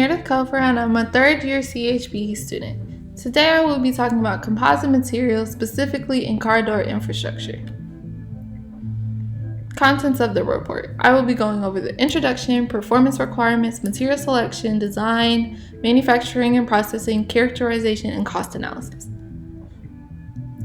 Meredith Cofer, and I'm a third-year ChBE student. Today I will be talking about composite materials, specifically in car door infrastructure. Contents of the report. I will be going over the introduction, performance requirements, material selection, design, manufacturing and processing, characterization, and cost analysis.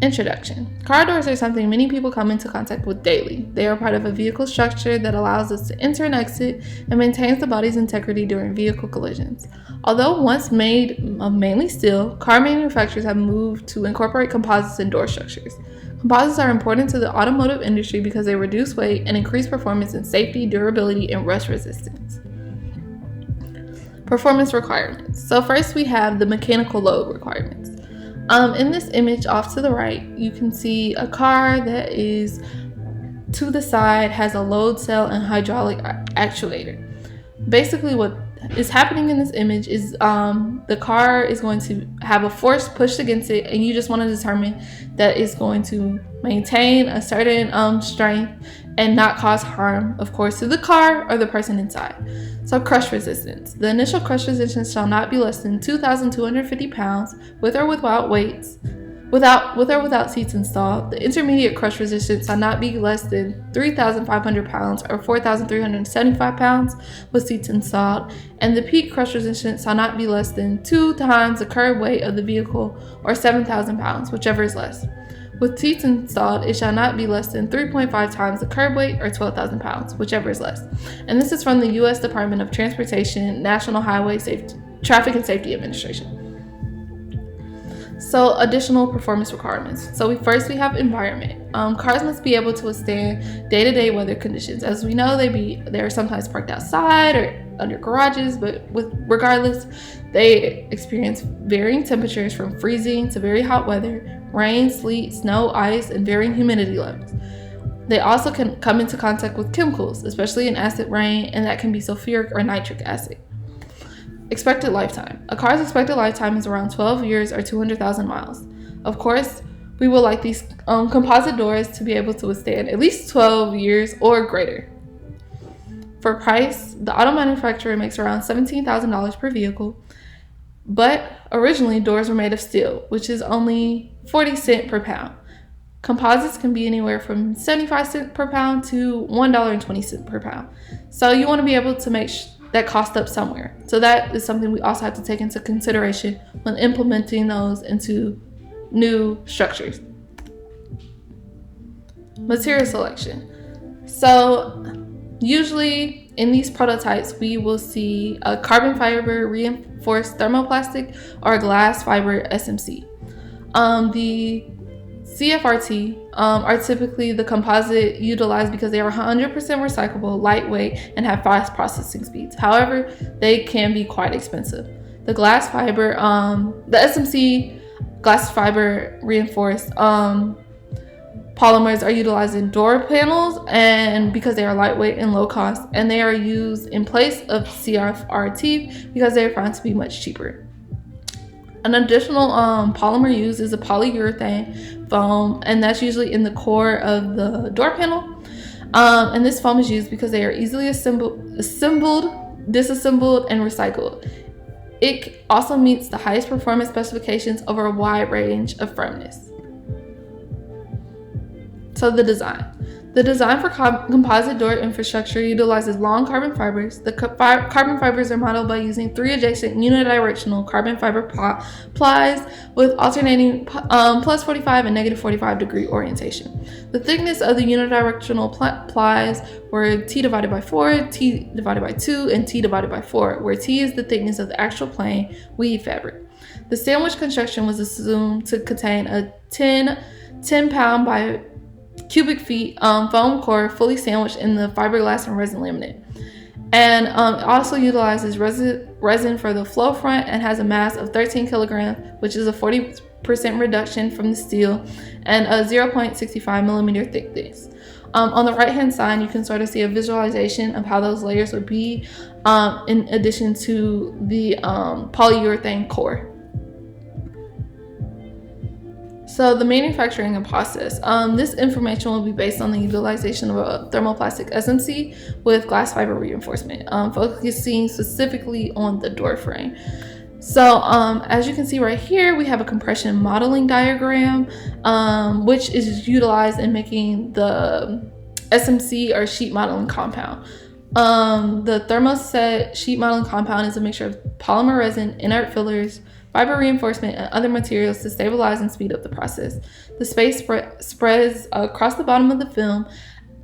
Introduction. Car doors are something many people come into contact with daily. They are part of a vehicle structure that allows us to enter and exit and maintains the body's integrity during vehicle collisions. Although once made of mainly steel, car manufacturers have moved to incorporate composites in door structures. Composites are important to the automotive industry because they reduce weight and increase performance in safety, durability, and rust resistance. Performance requirements. So first we have the mechanical load requirements. In this image off to the right, you can see a car that is to the side, has a load cell and hydraulic actuator. Basically what is happening in this image is the car is going to have a force pushed against it, and you just want to determine that it's going to maintain a certain strength and not cause harm, of course, to the car or the person inside. So crush resistance. The initial crush resistance shall not be less than 2,250 pounds with or without weights, with or without seats installed. The intermediate crush resistance shall not be less than 3,500 pounds or 4,375 pounds with seats installed. And the peak crush resistance shall not be less than 2 times the curb weight of the vehicle or 7,000 pounds, whichever is less. With seats installed, it shall not be less than 3.5 times the curb weight or 12,000 pounds, whichever is less. And this is from the U.S. Department of Transportation, National Highway Traffic and Safety Administration. So additional performance requirements. So first we have environment. Cars must be able to withstand day-to-day weather conditions. As we know, they are sometimes parked outside or under garages, but regardless, they experience varying temperatures from freezing to very hot weather, rain, sleet, snow, ice, and varying humidity levels. They also can come into contact with chemicals, especially in acid rain, and that can be sulfuric or nitric acid. Expected lifetime. A car's expected lifetime is around 12 years or 200,000 miles. Of course, we would like these composite doors to be able to withstand at least 12 years or greater. For price, the auto manufacturer makes around $17,000 per vehicle, but originally doors were made of steel, which is only 40 cents per pound. Composites can be anywhere from 75 cents per pound to $1.20 per pound. So you want to be able to make that cost up somewhere. So that is something we also have to take into consideration when implementing those into new structures. Material selection. So usually in these prototypes, we will see a carbon fiber reinforced thermoplastic or a glass fiber SMC. The CFRT are typically the composite utilized because they are 100% recyclable, lightweight, and have fast processing speeds. However, they can be quite expensive. The glass fiber, the SMC glass fiber reinforced polymers are utilized in door panels, and because they are lightweight and low cost, and they are used in place of CFRT because they are found to be much cheaper. An additional polymer used is a polyurethane foam, and that's usually in the core of the door panel. And this foam is used because they are easily assembled, disassembled, and recycled. It also meets the highest performance specifications over a wide range of firmness. So the design. The design for composite door infrastructure utilizes long carbon fibers. The carbon fibers are modeled by using 3 adjacent unidirectional carbon fiber plies with alternating plus 45 and negative 45 degree orientation. The thickness of the unidirectional plies were T divided by 4, T divided by 2, and T divided by 4, where T is the thickness of the actual plain weave fabric. The sandwich construction was assumed to contain a 10 pound by cubic feet foam core fully sandwiched in the fiberglass and resin laminate. And it also utilizes resin for the flow front and has a mass of 13 kilograms, which is a 40% reduction from the steel, and a 0.65 millimeter thickness. On the right hand side, you can sort of see a visualization of how those layers would be in addition to the polyurethane core. So the manufacturing and process. This information will be based on the utilization of a thermoplastic SMC with glass fiber reinforcement, focusing specifically on the door frame. So as you can see right here, we have a compression modeling diagram, which is utilized in making the SMC or sheet modeling compound. The thermoset sheet modeling compound is a mixture of polymer resin, inert fillers, fiber reinforcement, and other materials to stabilize and speed up the process. The space spreads across the bottom of the film,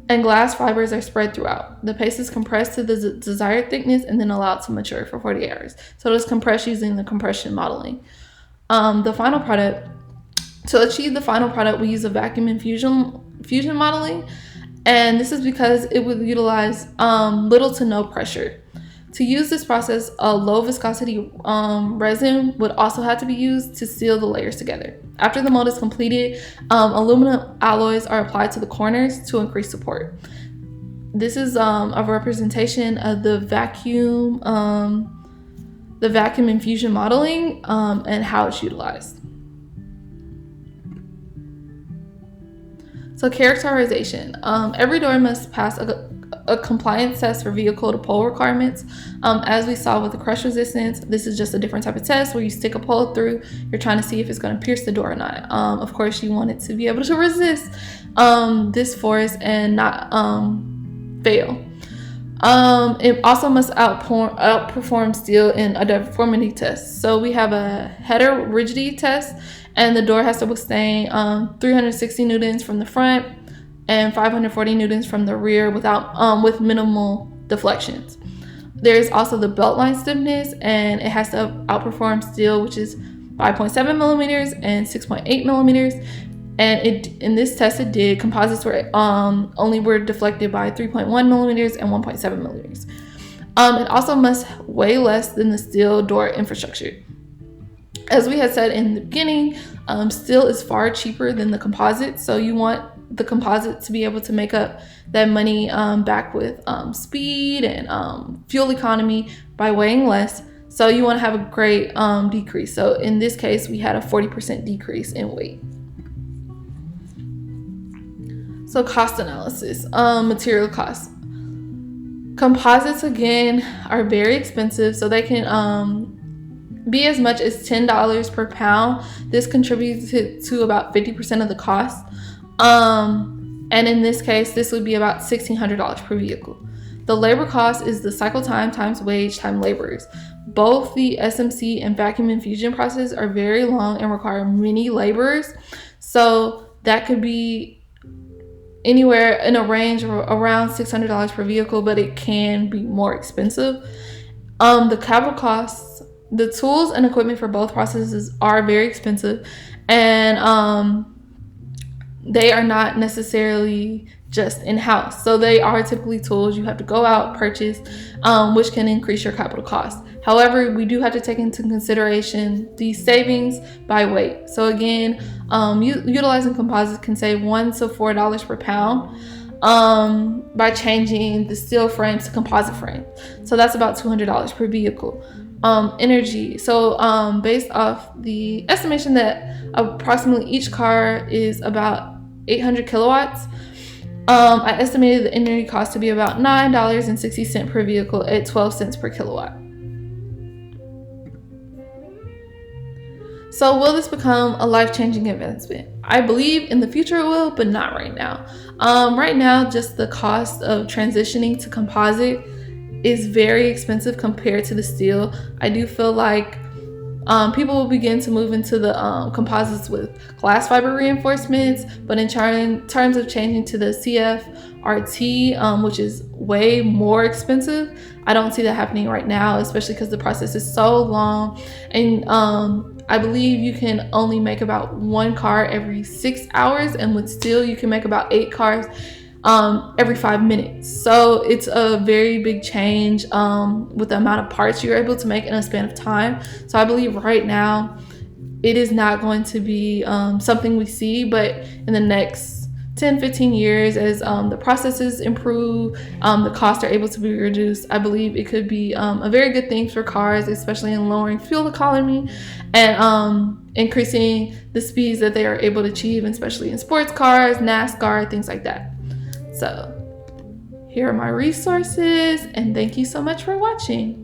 and glass fibers are spread throughout. The paste is compressed to the desired thickness and then allowed to mature for 48 hours. So it is compressed using the compression modeling. The final product, to achieve the final product, we use a vacuum infusion modeling, and this is because it would utilize little to no pressure. To use this process, a low viscosity resin would also have to be used to seal the layers together. After the mold is completed, aluminum alloys are applied to the corners to increase support. This is a representation of the vacuum infusion modeling and how it's utilized. So characterization. Every door must pass a compliance test for vehicle to pole requirements. As we saw with the crush resistance, this is just a different type of test where you stick a pole through. You're trying to see if it's going to pierce the door or not. Of course, you want it to be able to resist this force and not fail. It also must outperform steel in a deformity test. So we have a header rigidity test, and the door has to withstand 360 newtons from the front and 540 newtons from the rear with minimal deflections. There's also the belt line stiffness, and it has to outperform steel, which is 5.7 millimeters and 6.8 millimeters. And in this test it did. Composites were deflected by 3.1 millimeters and 1.7 millimeters. It also must weigh less than the steel door infrastructure. As we had said in the beginning, steel is far cheaper than the composite, so you want the composite to be able to make up that money back with speed and fuel economy by weighing less. So you want to have a great decrease. So in this case, we had a 40% decrease in weight. So cost analysis, material costs. Composites, again, are very expensive, so they can be as much as $10 per pound. This contributes to about 50% of the cost. And in this case, this would be about $1,600 per vehicle. The labor cost is the cycle time times wage times laborers. Both the SMC and vacuum infusion process are very long and require many laborers. So that could be anywhere in a range of around $600 per vehicle, but it can be more expensive. The capital costs, the tools and equipment for both processes are very expensive, and they are not necessarily just in-house. So they are typically tools you have to go out, purchase, which can increase your capital cost. However, we do have to take into consideration the savings by weight. So again, utilizing composites can save $1 to $4 per pound by changing the steel frames to composite frames. So that's about $200 per vehicle. Energy. So based off the estimation that approximately each car is about 800 kilowatts, I estimated the energy cost to be about $9.60 per vehicle at 12 cents per kilowatt. So will this become a life-changing investment? I believe in the future it will, but not right now. Right now, just the cost of transitioning to composite is very expensive compared to the steel. I do feel like people will begin to move into the composites with glass fiber reinforcements, but in terms of changing to the CFRT, which is way more expensive, I don't see that happening right now, especially because the process is so long, and I believe you can only make about one car every 6 hours, and with steel you can make about 8 cars every 5 minutes. So it's a very big change with the amount of parts you're able to make in a span of time. So I believe right now it is not going to be something we see, but in the next 10-15 years, as the processes improve, the costs are able to be reduced. I believe it could be a very good thing for cars, especially in lowering fuel economy and increasing the speeds that they are able to achieve, especially in sports cars, NASCAR, things like that. So here are my resources, and thank you so much for watching.